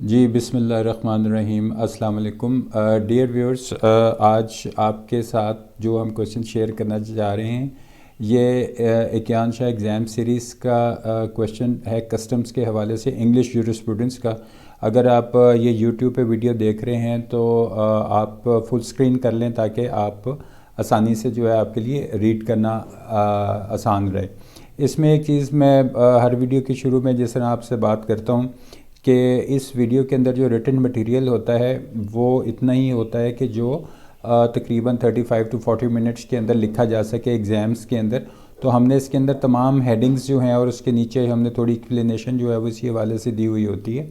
جی بسم اللہ الرحمن الرحیم، السلام علیکم ڈیئر ویورز۔ آج آپ کے ساتھ جو ہم کویشچن شیئر کرنا چاہ رہے ہیں یہ ایکیان شاہ ایگزام سیریز کا کویشچن ہے کسٹمز کے حوالے سے، انگلش جورسپروڈنس کا۔ اگر آپ یہ یوٹیوب پہ ویڈیو دیکھ رہے ہیں تو آپ فل سکرین کر لیں تاکہ آپ آسانی سے جو ہے آپ کے لیے ریڈ کرنا آسان رہے۔ اس میں ایک چیز میں ہر ویڈیو کے شروع میں جس طرح آپ سے بات کرتا ہوں کہ اس ویڈیو کے اندر جو ریٹن مٹیریل ہوتا ہے وہ اتنا ہی ہوتا ہے کہ جو تقریباً 35 to 40 منٹس کے اندر لکھا جا سکے ایگزامز کے اندر۔ تو ہم نے اس کے اندر تمام ہیڈنگز جو ہیں اور اس کے نیچے ہم نے تھوڑی ایکسپلینیشن جو ہے وہ اسی حوالے سے دی ہوئی ہوتی ہے۔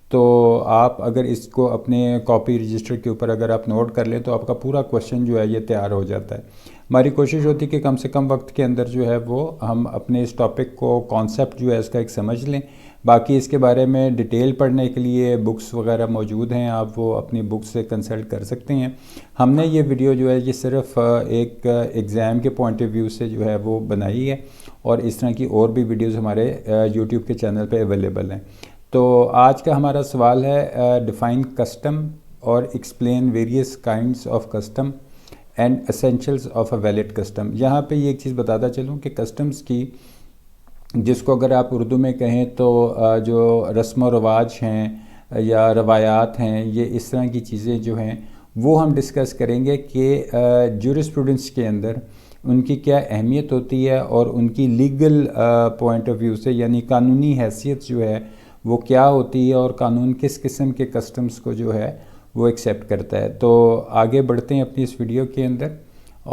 تو آپ اگر اس کو اپنے کاپی رجسٹر کے اوپر اگر آپ نوٹ کر لیں تو آپ کا پورا کویشچن جو ہے یہ تیار ہو جاتا ہے۔ ہماری کوشش ہوتی ہے کہ کم سے کم وقت کے اندر جو ہے وہ ہم اپنے اس ٹاپک کو کانسیپٹ جو ہے اس کا ایک سمجھ لیں۔ باقی اس کے بارے میں ڈیٹیل پڑھنے کے لیے بکس وغیرہ موجود ہیں، آپ وہ اپنی بکس سے کنسلٹ کر سکتے ہیں۔ ہم نے یہ ویڈیو جو ہے یہ صرف ایک ایگزام کے پوائنٹ آف ویو سے جو ہے وہ بنائی ہے، اور اس طرح کی اور بھی ویڈیوز ہمارے یوٹیوب کے چینل پہ اویلیبل ہیں۔ تو آج کا ہمارا سوال ہے ڈیفائن کسٹم اور explain various kinds of custom and essentials of a valid custom. یہاں پہ یہ ایک چیز بتاتا چلوں کہ کسٹمز کی، جس کو اگر آپ اردو میں کہیں تو جو رسم و رواج ہیں یا روایات ہیں، یہ اس طرح کی چیزیں جو ہیں وہ ہم ڈسکس کریں گے کہ جورسپروڈنس کے اندر ان کی کیا اہمیت ہوتی ہے اور ان کی لیگل پوائنٹ آف ویو سے، یعنی قانونی حیثیت جو ہے وہ کیا ہوتی ہے اور قانون کس قسم کے کسٹمز کو جو ہے وہ ایکسیپٹ کرتا ہے۔ تو آگے بڑھتے ہیں اپنی اس ویڈیو کے اندر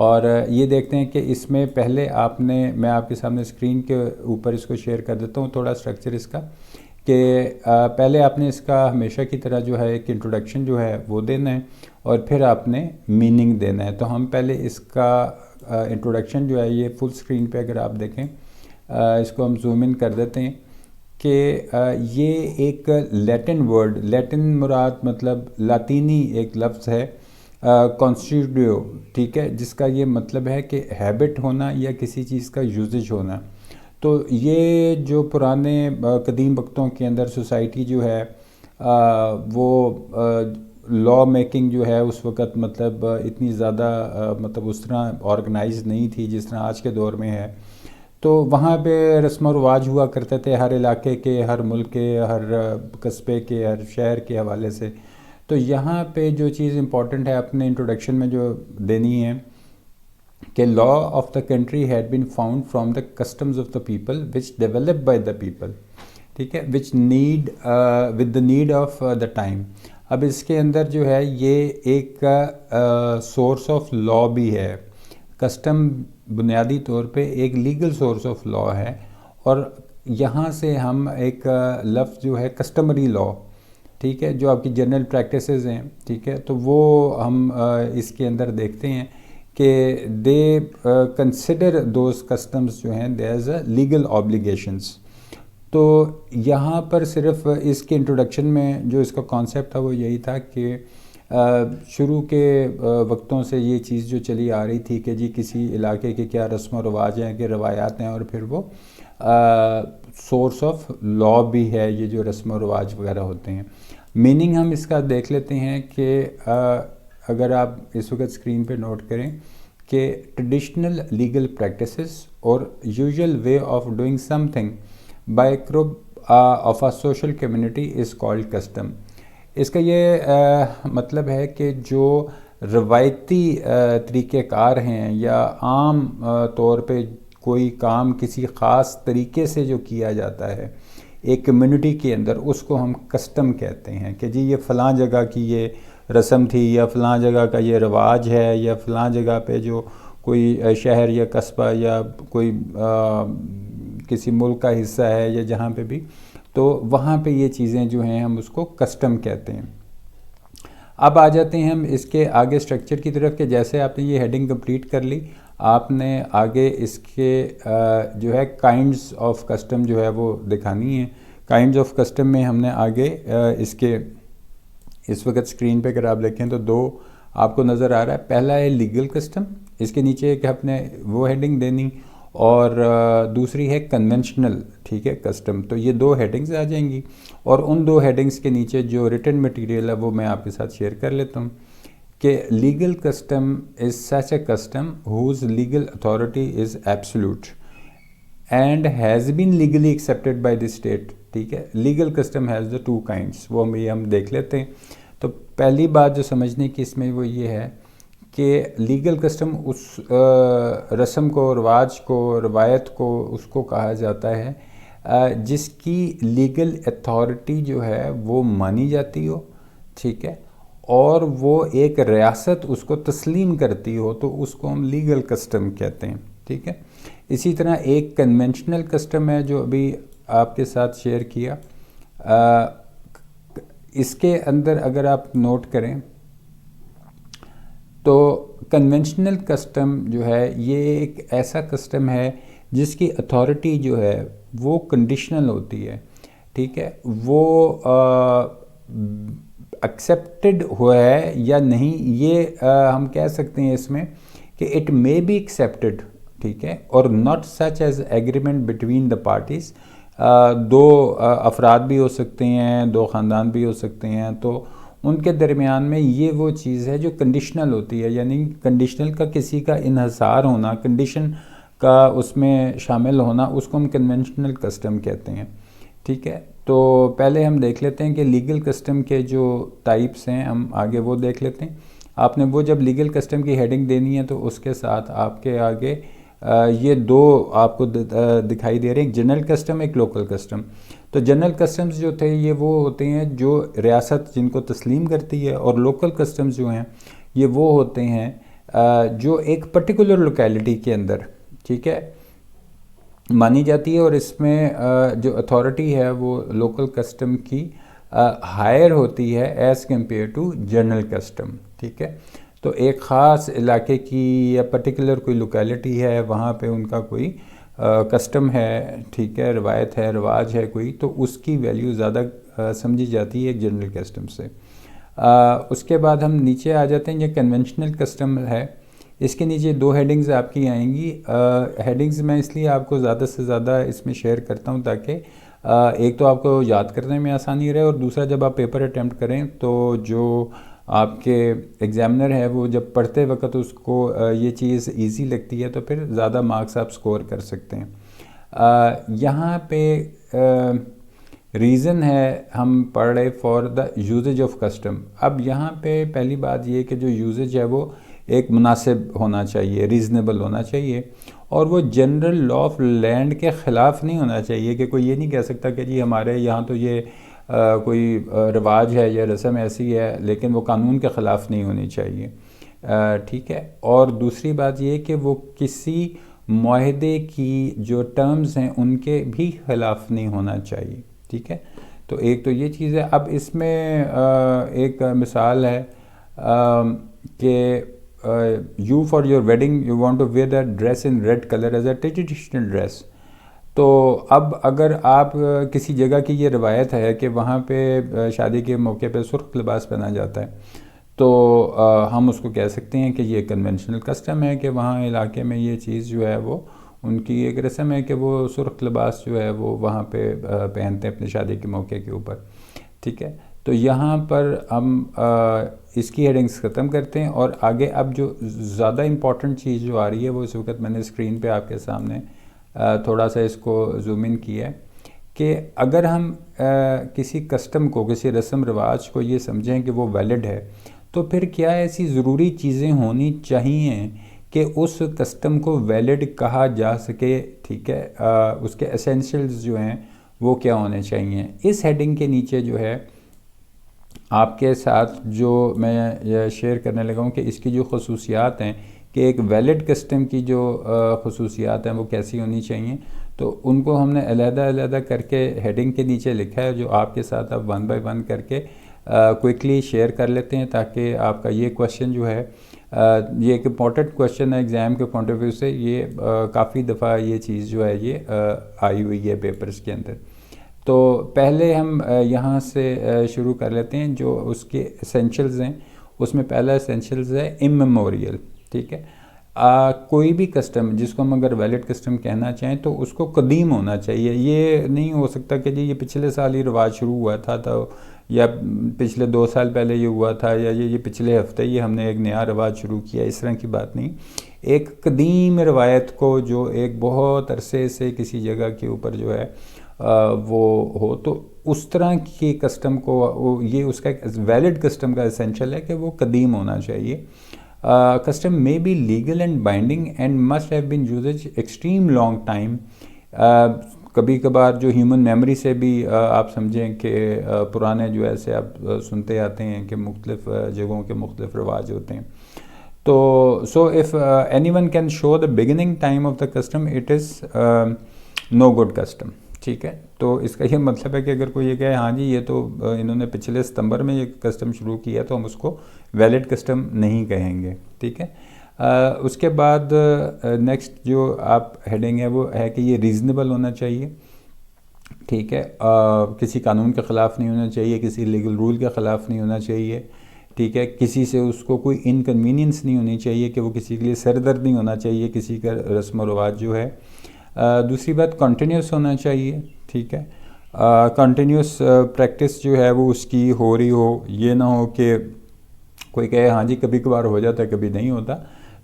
اور یہ دیکھتے ہیں کہ اس میں پہلے میں آپ کے سامنے اسکرین کے اوپر اس کو شیئر کر دیتا ہوں تھوڑا اسٹرکچر اس کا، کہ پہلے آپ نے اس کا ہمیشہ کی طرح جو ہے ایک انٹروڈکشن جو ہے وہ دینا ہے اور پھر آپ نے میننگ دینا ہے۔ تو ہم پہلے اس کا انٹروڈکشن جو ہے یہ فل اسکرین پہ اگر آپ دیکھیں، اس کو ہم زوم ان کر دیتے ہیں کہ یہ ایک لیٹن ورڈ، لیٹن مراد مطلب لاطینی ایک لفظ ہے کانسٹیٹیوٹیو، ٹھیک ہے، جس کا یہ مطلب ہے کہ ہیبٹ ہونا یا کسی چیز کا یوزج ہونا۔ تو یہ جو پرانے قدیم وقتوں کے اندر سوسائٹی جو ہے وہ لا میکنگ جو ہے اس وقت مطلب اتنی زیادہ مطلب اس طرح آرگنائز نہیں تھی جس طرح آج کے دور میں ہے۔ تو وہاں پہ رسم و رواج ہوا کرتے تھے ہر علاقے کے، ہر ملک کے، ہر قصبے کے، ہر شہر کے حوالے سے۔ تو یہاں پہ جو چیز امپورٹنٹ ہے اپنے انٹروڈکشن میں جو دینی ہے کہ law of the country had been found from the customs of the people which develop by the people, ٹھیک ہے، which need with the need of the time. اب اس کے اندر جو ہے یہ ایک سورس آف لا بھی ہے۔ کسٹم بنیادی طور پہ ایک لیگل سورس آف لا ہے، اور یہاں سے ہم ایک لفظ جو ہے کسٹمری لا، ٹھیک ہے، جو آپ کی جنرل پریکٹسز ہیں، ٹھیک ہے، تو وہ ہم اس کے اندر دیکھتے ہیں کہ دے کنسیڈر دوز کسٹمز جو ہیں دیر از اے لیگل آبلیگیشنز۔ تو یہاں پر صرف اس کے انٹروڈکشن میں جو اس کا کانسیپٹ تھا وہ یہی تھا کہ شروع کے وقتوں سے یہ چیز جو چلی آ رہی تھی کہ جی کسی علاقے کے کیا رسم و رواج ہیں، کہ روایات ہیں، اور پھر وہ سورس آف لا بھی ہے یہ جو رسم و رواج وغیرہ ہوتے ہیں۔ میننگ ہم اس کا دیکھ لیتے ہیں کہ اگر آپ اس وقت اسکرین پہ نوٹ کریں کہ ٹریڈیشنل لیگل پریکٹسز اور usual way of doing something by group of a social community is called custom. اس کا یہ مطلب ہے کہ جو روایتی طریقہ کار ہیں یا عام طور پہ کوئی کام کسی خاص طریقے سے جو کیا جاتا ہے ایک کمیونٹی کے اندر، اس کو ہم کسٹم کہتے ہیں کہ جی یہ فلاں جگہ کی یہ رسم تھی، یا فلاں جگہ کا یہ رواج ہے، یا فلاں جگہ پہ جو کوئی شہر یا قصبہ یا کوئی کسی ملک کا حصہ ہے یا جہاں پہ بھی، تو وہاں پہ یہ چیزیں جو ہیں ہم اس کو کسٹم کہتے ہیں۔ اب آ جاتے ہیں ہم اس کے آگے اسٹرکچر کی طرف کہ جیسے آپ نے یہ ہیڈنگ کمپلیٹ کر لی، آپ نے آگے اس کے جو ہے کائنڈز آف کسٹم جو ہے وہ دکھانی ہے۔ کائنڈز آف کسٹم میں ہم نے آگے اس کے اس وقت اسکرین پہ اگر آپ دیکھیں تو دو آپ کو نظر آ رہا ہے۔ پہلا ہے لیگل کسٹم، اس کے نیچے ایک اپنے وہ ہیڈنگ دینی، اور دوسری ہے کنونشنل، ٹھیک ہے، کسٹم. تو یہ دو ہیڈنگز آ جائیں گی، اور ان دو ہیڈنگز کے نیچے جو ریٹن مٹیریل ہے وہ میں آپ کے ساتھ شیئر کر لیتا ہوں کہ legal custom is such a custom whose legal authority is absolute and has been legally accepted by the state. ٹھیک ہے، legal custom has the two kinds, وہ ہم دیکھ لیتے ہیں. تو پہلی بات جو سمجھنے کی اس میں وہ یہ ہے کہ لیگل کسٹم اس رسم کو، رواج کو، روایت کو، اس کو کہا جاتا ہے جس کی لیگل اتھارٹی جو ہے وہ مانی جاتی ہو، ٹھیک ہے، اور وہ ایک ریاست اس کو تسلیم کرتی ہو، تو اس کو ہم لیگل کسٹم کہتے ہیں. ٹھیک ہے. اسی طرح ایک کنونشنل کسٹم ہے جو ابھی آپ کے ساتھ شیئر کیا. اس کے اندر اگر آپ نوٹ کریں تو کنونشنل کسٹم جو ہے یہ ایک ایسا کسٹم ہے جس کی اتھارٹی جو ہے وہ کنڈیشنل ہوتی ہے. ٹھیک ہے، وہ ایکسیپٹڈ ہوا ہے یا نہیں، یہ ہم کہہ سکتے ہیں اس میں کہ اٹ مے بی ایکسیپٹڈ، ٹھیک ہے، اور not such as agreement between the parties. دو افراد بھی ہو سکتے ہیں، دو خاندان بھی ہو سکتے ہیں، تو ان کے درمیان میں یہ وہ چیز ہے جو کنڈیشنل ہوتی ہے، یعنی کنڈیشنل کا کسی کا انحصار ہونا، کنڈیشن کا اس میں شامل ہونا، اس کو ہم کنونشنل کسٹم کہتے ہیں. ٹھیک ہے. تو پہلے ہم دیکھ لیتے ہیں کہ لیگل کسٹم کے جو ٹائپس ہیں، ہم آگے وہ دیکھ لیتے ہیں. آپ نے وہ جب لیگل کسٹم کی ہیڈنگ دینی ہے تو اس کے ساتھ آپ کے آگے یہ دو آپ کو دکھائی دے رہے ہیں، ایک جنرل کسٹم، ایک لوکل کسٹم. تو جنرل کسٹمز جو تھے یہ وہ ہوتے ہیں جو ریاست جن کو تسلیم کرتی ہے، اور لوکل کسٹمز جو ہیں یہ وہ ہوتے ہیں جو ایک پرٹیکولر لوکیلٹی کے اندر، ٹھیک ہے، مانی جاتی ہے، اور اس میں جو اتھارٹی ہے وہ لوکل کسٹم کی ہائر ہوتی ہے as compare to general custom. ٹھیک ہے. تو ایک خاص علاقے کی یا پرٹیکولر کوئی لوکیلٹی ہے، وہاں پہ ان کا کوئی کسٹم ہے، ٹھیک ہے، روایت ہے، رواج ہے کوئی، تو اس کی ویلیو زیادہ سمجھی جاتی ہے ایک جنرل کسٹم سے. اس کے بعد ہم نیچے آ جاتے ہیں، یہ کنونشنل کسٹم ہے. اس کے نیچے دو ہیڈنگز آپ کی آئیں گی. ہیڈنگز میں اس لیے آپ کو زیادہ سے زیادہ اس میں شیئر کرتا ہوں تاکہ ایک تو آپ کو یاد کرنے میں آسانی رہے، اور دوسرا جب آپ پیپر اٹیمپٹ کریں تو جو آپ کے ایگزامنر ہے وہ جب پڑھتے وقت اس کو یہ چیز ایزی لگتی ہے تو پھر زیادہ مارکس آپ سکور کر سکتے ہیں. یہاں پہ ریزن ہے ہم پڑھ رہے for the usage of custom. اب یہاں پہ پہلی بات یہ کہ جو یوزیج ہے وہ ایک مناسب ہونا چاہیے، ریزنیبل ہونا چاہیے، اور وہ جنرل لا آف لینڈ کے خلاف نہیں ہونا چاہیے کہ کوئی یہ نہیں کہہ سکتا کہ جی ہمارے یہاں تو یہ کوئی رواج ہے یا رسم ایسی ہے لیکن وہ قانون کے خلاف نہیں ہونی چاہیے. ٹھیک ہے. اور دوسری بات یہ کہ وہ کسی معاہدے کی جو ٹرمز ہیں ان کے بھی خلاف نہیں ہونا چاہیے. ٹھیک ہے. تو ایک تو یہ چیز ہے. اب اس میں ایک مثال ہے کہ you for your wedding you want to wear the dress in red colour as a traditional dress. تو اب اگر آپ کسی جگہ کی یہ روایت ہے کہ وہاں پہ شادی کے موقع پہ سرخ لباس پہنا جاتا ہے، تو ہم اس کو کہہ سکتے ہیں کہ یہ کنونشنل کسٹم ہے کہ وہاں علاقے میں یہ چیز جو ہے وہ ان کی ایک رسم ہے کہ وہ سرخ لباس جو ہے وہ وہاں پہ پہنتے ہیں اپنے شادی کے موقع کے اوپر. ٹھیک ہے. تو یہاں پر ہم اس کی ہیڈنگز ختم کرتے ہیں، اور آگے اب جو زیادہ امپورٹنٹ چیز جو آ رہی ہے وہ اس وقت میں نے اسکرین پہ آپ کے سامنے تھوڑا سا اس کو زوم ان کیا ہے کہ اگر ہم کسی کسٹم کو، کسی رسم رواج کو یہ سمجھیں کہ وہ ویلڈ ہے، تو پھر کیا ایسی ضروری چیزیں ہونی چاہیے کہ اس کسٹم کو ویلڈ کہا جا سکے. ٹھیک ہے. اس کے اسینشلز جو ہیں وہ کیا ہونے چاہیے. اس ہیڈنگ کے نیچے جو ہے آپ کے ساتھ جو میں یہ شیئر کرنے لگا ہوں کہ اس کی جو خصوصیات ہیں کہ ایک ویلڈ کسٹم کی جو خصوصیات ہیں وہ کیسی ہونی چاہیے، تو ان کو ہم نے علیحدہ علیحدہ کر کے ہیڈنگ کے نیچے لکھا ہے، جو آپ کے ساتھ اب ون بائی ون کر کے کوئکلی شیئر کر لیتے ہیں تاکہ آپ کا یہ کویشچن جو ہے یہ ایک امپورٹنٹ کویشچن ہے ایگزام کے پوائنٹ آف ویو سے. یہ کافی دفعہ یہ چیز جو ہے یہ آئی ہوئی ہے پیپرز کے اندر. تو پہلے ہم یہاں سے شروع کر لیتے ہیں. جو اس کے اسینشلز ہیں اس میں پہلا اسینشلز ہے اممیموریل. ٹھیک ہے. کوئی بھی کسٹم جس کو ہم اگر ویلڈ کسٹم کہنا چاہیں تو اس کو قدیم ہونا چاہیے. یہ نہیں ہو سکتا کہ جی یہ پچھلے سال ہی رواج شروع ہوا تھا تو یا پچھلے 2 سال پہلے یہ ہوا تھا یا یہ پچھلے ہفتے یہ ہم نے ایک نیا رواج شروع کیا. اس طرح کی بات نہیں. ایک قدیم روایت کو جو ایک بہت عرصے سے کسی جگہ کے اوپر جو ہے وہ ہو تو اس طرح کی کسٹم کو یہ اس کا ایک ویلڈ کسٹم کا اسینشل ہے کہ وہ قدیم ہونا چاہیے. Custom may be legal and binding and must have been used extreme long time. کبھی کبھار جو ہیومن میموری سے بھی آپ سمجھیں کہ پرانے جو ایسے آپ سنتے آتے ہیں کہ مختلف جگہوں کے مختلف رواج ہوتے ہیں. تو so if any one can show the beginning time of the custom it is no good custom. ٹھیک ہے. تو اس کا یہ مطلب ہے کہ اگر کوئی یہ کہے ہاں جی یہ تو انہوں نے پچھلے ستمبر میں یہ کسٹم شروع کیا تو ہم اس کو ویلڈ کسٹم نہیں کہیں گے. ٹھیک ہے. اس کے بعد نیکسٹ جو آپ ہیڈنگ ہے وہ ہے کہ یہ ریزنیبل ہونا چاہیے. ٹھیک ہے. کسی قانون کے خلاف نہیں ہونا چاہیے, کسی لیگل رول کے خلاف نہیں ہونا چاہیے. ٹھیک ہے. کسی سے اس کو کوئی انکنوینئنس نہیں ہونی چاہیے کہ وہ کسی کے لیے سر درد نہیں ہونا چاہیے کسی کا رسم و رواج جو ہے. دوسری بات کنٹینیوس ہونا چاہیے. ٹھیک ہے. کنٹینیوس پریکٹس جو ہے وہ اس کی ہو رہی ہو, یہ نہ ہو کہ کوئی کہے ہاں جی کبھی کبھار ہو جاتا ہے کبھی نہیں ہوتا.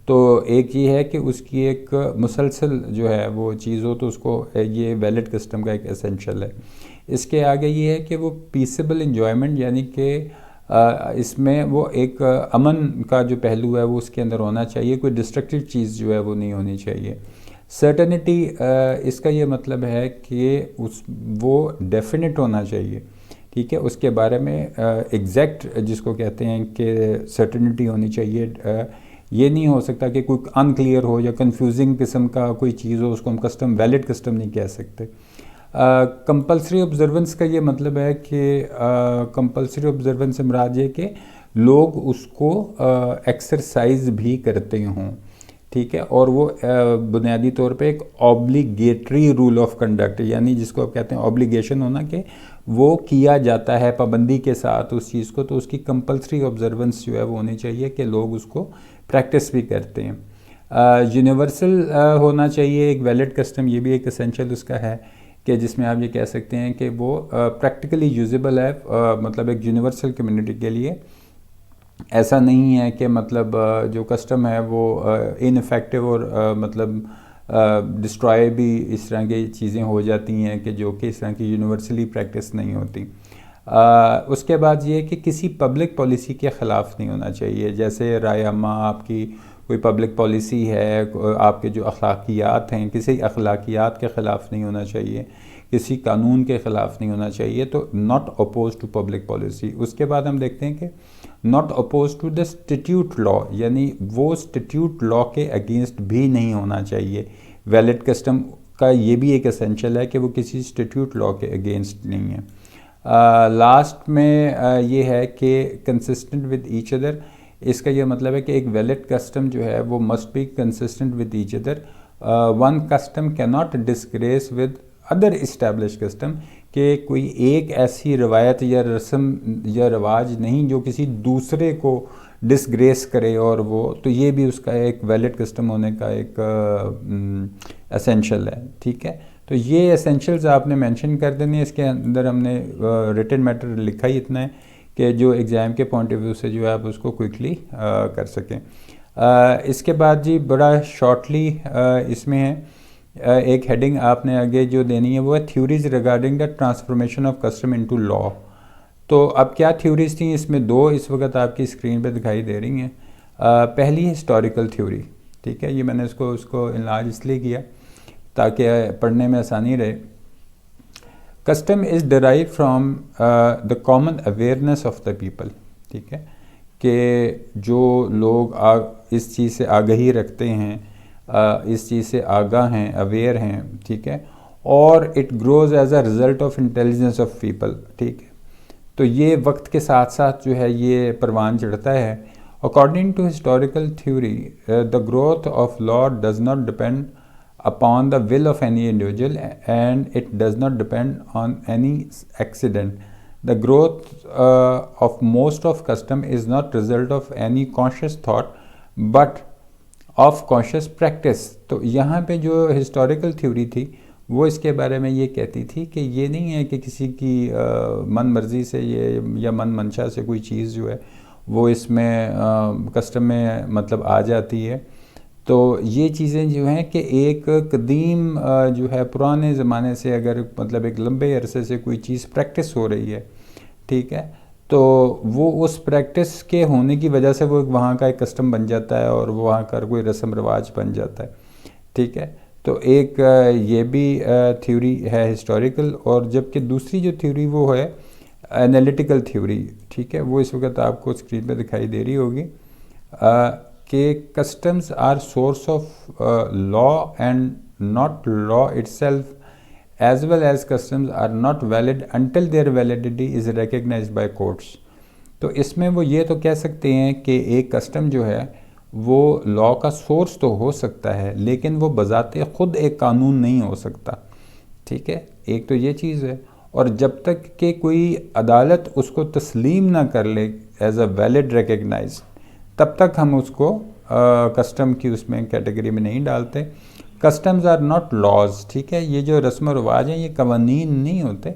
تو ایک یہ ہے کہ اس کی ایک مسلسل جو ہے وہ چیز ہو تو اس کو یہ ویلڈ کسٹم کا ایک اسینشل ہے. اس کے آگے یہ ہے کہ وہ پیسیبل انجوائمنٹ یعنی کہ اس میں وہ ایک امن کا جو پہلو ہے وہ اس کے اندر ہونا چاہیے. کوئی ڈسٹرکٹیو چیز جو ہے وہ نہیں ہونی چاہیے. سرٹنٹی اس کا یہ مطلب ہے کہ وہ ڈیفینٹ ہونا چاہیے. ٹھیک ہے. اس کے بارے میں ایگزیکٹ جس کو کہتے ہیں کہ سرٹنٹی ہونی چاہیے. یہ نہیں ہو سکتا کہ کوئی انکلیئر ہو یا کنفیوزنگ قسم کا کوئی چیز ہو, اس کو ہم کسٹم ویلڈ کسٹم نہیں کہہ سکتے. کمپلسری آبزرونس کا یہ مطلب ہے کہ کمپلسری آبزرونس سے مراد یہ کہ لوگ اس کو ایکسرسائز بھی کرتے ہوں. ٹھیک ہے. اور وہ بنیادی طور پہ ایک اوبلیگیٹری رول آف کنڈکٹ یعنی جس کو آپ کہتے ہیں اوبلیگیشن ہونا کہ وہ کیا جاتا ہے پابندی کے ساتھ اس چیز کو, تو اس کی کمپلسری آبزرونس جو ہے وہ ہونی چاہیے کہ لوگ اس کو پریکٹس بھی کرتے ہیں. یونیورسل ہونا چاہیے ایک ویلڈ کسٹم. یہ بھی ایک اسینشل اس کا ہے کہ جس میں آپ یہ کہہ سکتے ہیں کہ وہ پریکٹیکلی یوزیبل ہے, مطلب ایک یونیورسل کمیونٹی کے لیے. ایسا نہیں ہے کہ مطلب جو کسٹم ہے وہ ان افیکٹو اور مطلب ڈسٹرائے بھی اس طرح کی چیزیں ہو جاتی ہیں کہ جو کہ اس طرح کی یونیورسلی پریکٹس نہیں ہوتی. اس کے بعد یہ کہ کسی پبلک پالیسی کے خلاف نہیں ہونا چاہیے. جیسے رائے عامہ آپ کی کوئی پبلک پالیسی ہے, آپ کے جو اخلاقیات ہیں کسی اخلاقیات کے خلاف نہیں ہونا چاہیے, کسی قانون کے خلاف نہیں ہونا چاہیے. تو not oppose to public policy. اس کے بعد ہم دیکھتے ہیں کہ not oppose to the statute law یعنی وہ اسٹیٹیوٹ لا کے اگینسٹ بھی نہیں ہونا چاہیے. ویلڈ کسٹم کا یہ بھی ایک اسینشل ہے کہ وہ کسی اسٹیٹیوٹ لا کے اگینسٹ نہیں ہے. لاسٹ میں یہ ہے کہ کنسسٹنٹ ود ایچ ادر. اس کا یہ مطلب ہے کہ ایک ویلڈ کسٹم جو ہے وہ must be consistent with each other. One custom کی not disagrees with other establish custom کہ کوئی ایک ایسی روایت یا رسم یا رواج نہیں جو کسی دوسرے کو ڈسگریس کرے, اور وہ تو یہ بھی اس کا ایک ویلڈ کسٹم ہونے کا ایک اسینشل ہے. ٹھیک ہے. تو یہ اسینشلز آپ نے مینشن کر دینے. اس کے اندر ہم نے ریٹن میٹر لکھا ہی اتنا ہے کہ جو ایگزام کے پوائنٹ آف ویو سے جو ہے آپ اس کو کوئکلی کر سکیں. اس کے بعد جی بڑا شارٹلی اس میں ہے ایک ہیڈنگ آپ نے آگے جو دینی ہے وہ ہے theories regarding the transformation of custom into law. تو اب کیا تھیوریز تھیں اس میں 2 اس وقت آپ کی اسکرین پہ دکھائی دے رہی ہیں. پہلی ہسٹوریکل تھیوری. ٹھیک ہے. یہ میں نے اس کو انلارج اس لیے کیا تاکہ پڑھنے میں آسانی رہے. Custom is drive from the common awareness of the people. ٹھیک ہے. کہ جو لوگ اس چیز سے آگہی رکھتے ہیں, اس چیز سے آگاہ ہیں, اویئر ہیں. ٹھیک ہے. اور it grows as a result of intelligence of people. ٹھیک ہے. تو یہ وقت کے ساتھ ساتھ جو ہے یہ پروان چڑھتا ہے. According to historical theory the growth of law does not depend upon the will of any individual and it does not depend on any accident. The growth of most of custom is not result of any conscious thought but of conscious practice. تو یہاں پہ جو historical theory تھی وہ اس کے بارے میں یہ کہتی تھی کہ یہ نہیں ہے کہ کسی کی من مرضی سے یہ یا من منشا سے کوئی چیز جو ہے وہ اس میں کسٹم میں مطلب آ جاتی ہے. تو یہ چیزیں جو ہیں کہ ایک قدیم جو ہے پرانے زمانے سے اگر مطلب ایک لمبے عرصے سے کوئی چیز پریکٹس ہو رہی ہے, ٹھیک ہے, تو وہ اس پریکٹس کے ہونے کی وجہ سے وہ وہاں کا ایک کسٹم بن جاتا ہے اور وہ وہاں کا کوئی رسم رواج بن جاتا ہے, ٹھیک ہے. تو ایک یہ بھی تھیوری ہے ہسٹوریکل, اور جبکہ دوسری جو تھیوری وہ ہے انالیٹیکل تھیوری, ٹھیک ہے, وہ اس وقت آپ کو اسکرین پہ دکھائی دے رہی ہوگی کہ customs are source of law and not law itself, as well as customs are not valid until their validity is recognized by courts. تو اس میں وہ یہ تو کہہ سکتے ہیں کہ ایک کسٹم جو ہے وہ لا کا سورس تو ہو سکتا ہے لیکن وہ بذات خود ایک قانون نہیں ہو سکتا, ٹھیک ہے. ایک تو یہ چیز ہے, اور جب تک کہ کوئی عدالت اس کو تسلیم نہ کر لے ایز اے ویلڈ ریکگنائز, تب تک ہم اس کو کسٹم کی اس میں کیٹیگری میں نہیں ڈالتے. کسٹمز آر ناٹ لاز, ٹھیک ہے, یہ جو رسم و رواج ہیں یہ قوانین نہیں ہوتے,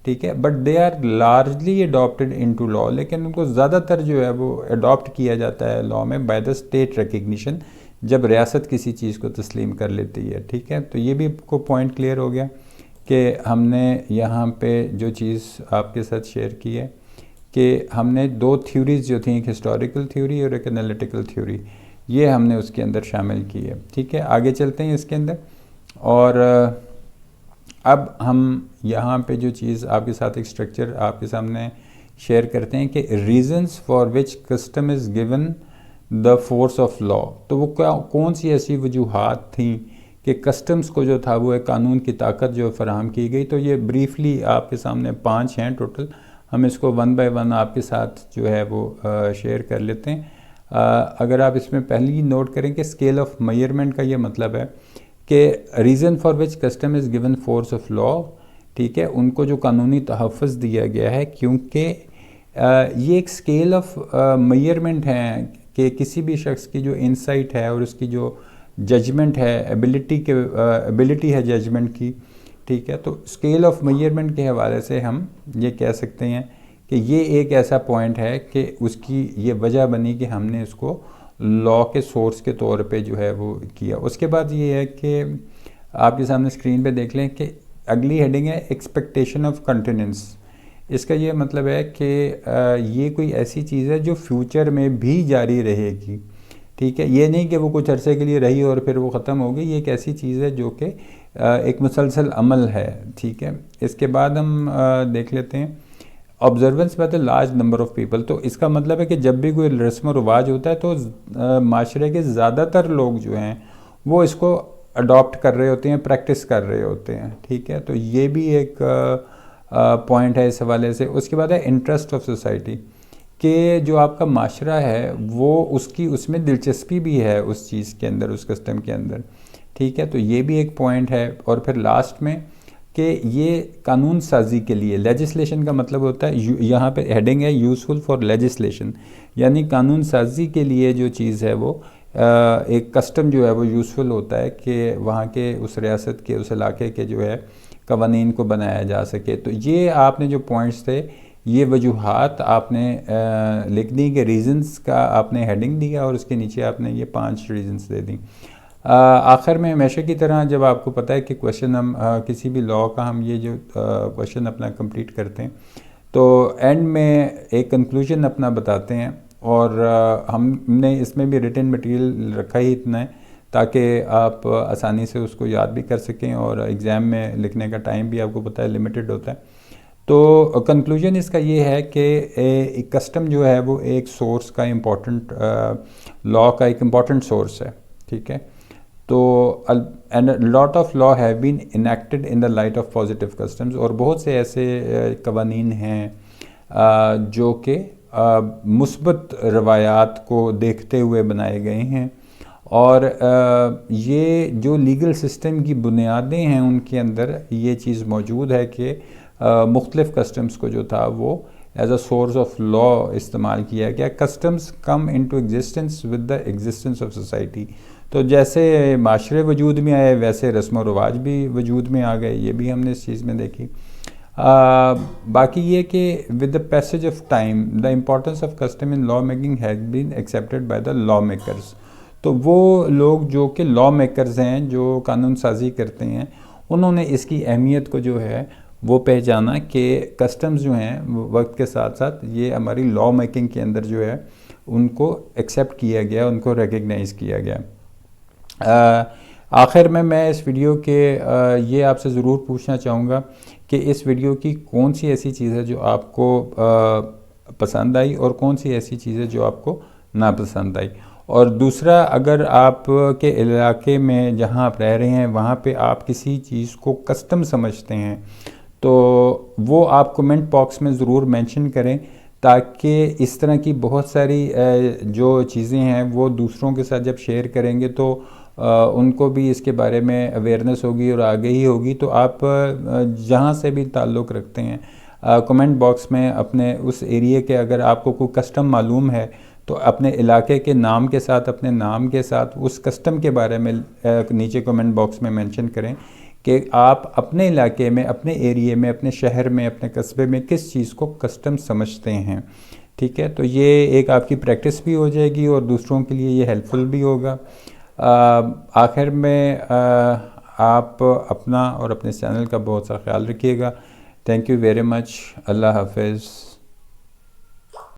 ٹھیک ہے, but they are largely adapted into law, لیکن ان کو زیادہ تر جو ہے وہ اڈاپٹ کیا جاتا ہے لا میں بائی دا اسٹیٹ ریکگنیشن, جب ریاست کسی چیز کو تسلیم کر لیتی ہے, ٹھیک ہے. تو یہ بھی کو پوائنٹ کلیئر ہو گیا کہ ہم نے یہاں پہ جو چیز آپ کے ساتھ شیئر کی ہے کہ ہم نے دو تھیوریز جو تھیں, ایک ہسٹوریکل تھیوری اور ایک انالیٹیکل تھیوری, یہ ہم نے اس کے اندر شامل کی ہے, ٹھیک ہے. آگے چلتے ہیں اس کے اندر, اور اب ہم یہاں پہ جو چیز آپ کے ساتھ ایک اسٹرکچر آپ کے سامنے شیئر کرتے ہیں کہ reasons for which custom is given the force of law. تو وہ کون سی ایسی وجوہات تھیں کہ کسٹمز کو جو تھا وہ ایک قانون کی طاقت جو فراہم کی گئی. تو یہ بریفلی آپ کے سامنے 5 ہیں ٹوٹل, ہم اس کو 1 بائی 1 آپ کے ساتھ جو ہے وہ شیئر کر لیتے ہیں. اگر آپ اس میں پہلی نوٹ کریں کہ اسکیل آف میئرمنٹ کا یہ مطلب ہے کہ reason for which custom is given force of law, ٹھیک ہے, ان کو جو قانونی تحفظ دیا گیا ہے کیونکہ یہ ایک اسکیل آف میئرمنٹ ہے کہ کسی بھی شخص کی جو انسائٹ ہے اور اس کی جو ججمنٹ ہے, ایبلٹی ہے ججمنٹ کی, ٹھیک ہے. تو اسکیل آف میئرمنٹ کے حوالے سے ہم یہ کہہ سکتے ہیں کہ یہ ایک ایسا پوائنٹ ہے کہ اس کی یہ وجہ بنی کہ ہم نے اس کو لا کے سورس کے طور پہ جو ہے وہ کیا. اس کے بعد یہ ہے کہ آپ کے سامنے اسکرین پہ دیکھ لیں کہ اگلی ہیڈنگ ہے ایکسپیکٹیشن آف کنٹیننس. اس کا یہ مطلب ہے کہ یہ کوئی ایسی چیز ہے جو فیوچر میں بھی جاری رہے گی, ٹھیک ہے. یہ نہیں کہ وہ کچھ عرصے کے لیے رہی اور پھر وہ ختم ہو گئی, یہ ایک ایسی چیز ہے جو کہ ایک مسلسل عمل ہے, ٹھیک ہے. اس کے بعد ہم دیکھ لیتے ہیں observance by the large number of people. تو اس کا مطلب ہے کہ جب بھی کوئی رسم و رواج ہوتا ہے تو معاشرے کے زیادہ تر لوگ جو ہیں وہ اس کو اڈاپٹ کر رہے ہوتے ہیں, پریکٹس کر رہے ہوتے ہیں, ٹھیک ہے. تو یہ بھی ایک پوائنٹ ہے اس حوالے سے. اس کے بعد ہے انٹرسٹ آف سوسائٹی, کہ جو آپ کا معاشرہ ہے وہ اس میں دلچسپی بھی ہے اس چیز کے اندر, اس کسٹم کے اندر, ٹھیک ہے. تو یہ بھی ایک پوائنٹ ہے. اور پھر لاسٹ میں کہ یہ قانون سازی کے لیے, لیجسلیشن کا مطلب ہوتا ہے, یہاں پہ ہیڈنگ ہے یوزفل فار لیجسلیشن, یعنی قانون سازی کے لیے جو چیز ہے وہ ایک کسٹم جو ہے وہ یوزفل ہوتا ہے کہ وہاں کے اس ریاست کے اس علاقے کے جو ہے قوانین کو بنایا جا سکے. تو یہ آپ نے جو پوائنٹس تھے یہ وجوہات آپ نے لکھ دی کہ ریزنس کا آپ نے ہیڈنگ دیا اور اس کے نیچے آپ نے یہ 5 ریزنس دے دیں. آخر میں ہمیشہ کی طرح جب آپ کو پتہ ہے کہ کویشچن ہم کسی بھی لا کا ہم یہ جو کویشچن اپنا کمپلیٹ کرتے ہیں تو اینڈ میں ایک کنکلوژن اپنا بتاتے ہیں, اور ہم نے اس میں بھی ریٹن مٹیریل رکھا ہی اتنا ہے تاکہ آپ آسانی سے اس کو یاد بھی کر سکیں, اور ایگزام میں لکھنے کا ٹائم بھی آپ کو پتہ ہے لمیٹڈ ہوتا ہے. تو کنکلوژن اس کا یہ ہے کہ ایک کسٹم جو ہے وہ ایک سورس کا امپورٹنٹ, لا کا ایک امپورٹنٹ سورس ہے, ٹھیک ہے. تو lot of law have been enacted in the light of positive customs, اور بہت سے ایسے قوانین ہیں جو کہ مثبت روایات کو دیکھتے ہوئے بنائے گئے ہیں, اور یہ جو لیگل سسٹم کی بنیادیں ہیں ان کے اندر یہ چیز موجود ہے کہ مختلف کسٹمز کو جو تھا وہ ایز اے سورس آف لا استعمال کیا گیا. Customs come into existence with the existence of society. تو جیسے معاشرے وجود میں آئے ویسے رسم و رواج بھی وجود میں آ گئے، یہ بھی ہم نے اس چیز میں دیکھی۔ باقی یہ کہ with the passage of time the importance of custom in law making has been accepted by the law makers. تو وہ لوگ جو کہ لا میکرز ہیں، جو قانون سازی کرتے ہیں، انہوں نے اس کی اہمیت کو جو ہے وہ پہچانا کہ کسٹمز جو ہیں وقت کے ساتھ ساتھ یہ ہماری لا میکنگ کے اندر جو ہے ان کو ایکسیپٹ کیا گیا، ان کو ریکگنائز کیا گیا۔ آخر میں اس ویڈیو کے یہ آپ سے ضرور پوچھنا چاہوں گا کہ اس ویڈیو کی کون سی ایسی چیز ہے جو آپ کو پسند آئی اور کون سی ایسی چیز ہے جو آپ کو ناپسند آئی۔ اور دوسرا، اگر آپ کے علاقے میں جہاں آپ رہ رہے ہیں وہاں پہ آپ کسی چیز کو کسٹم سمجھتے ہیں تو وہ آپ کمنٹ باکس میں ضرور مینشن کریں، تاکہ اس طرح کی بہت ساری جو چیزیں ہیں وہ دوسروں کے ساتھ جب شیئر کریں گے تو ان کو بھی اس کے بارے میں اویئرنیس ہوگی اور آگہی ہوگی۔ تو آپ جہاں سے بھی تعلق رکھتے ہیں کمنٹ باکس میں اپنے اس ایریے کے، اگر آپ کو کوئی کسٹم معلوم ہے تو اپنے علاقے کے نام کے ساتھ، اپنے نام کے ساتھ اس کسٹم کے بارے میں نیچے کمنٹ باکس میں مینشن کریں کہ آپ اپنے علاقے میں، اپنے ایریے میں، اپنے شہر میں، اپنے قصبے میں کس چیز کو کسٹم سمجھتے ہیں۔ ٹھیک ہے، تو یہ ایک آپ کی پریکٹس بھی ہو جائے گی اور دوسروں کے لیے یہ ہیلپ فل بھی ہوگا۔ آخر میں آپ اپنا اور اپنے چینل کا بہت سا خیال رکھیے گا۔ Thank you very much. اللہ حافظ۔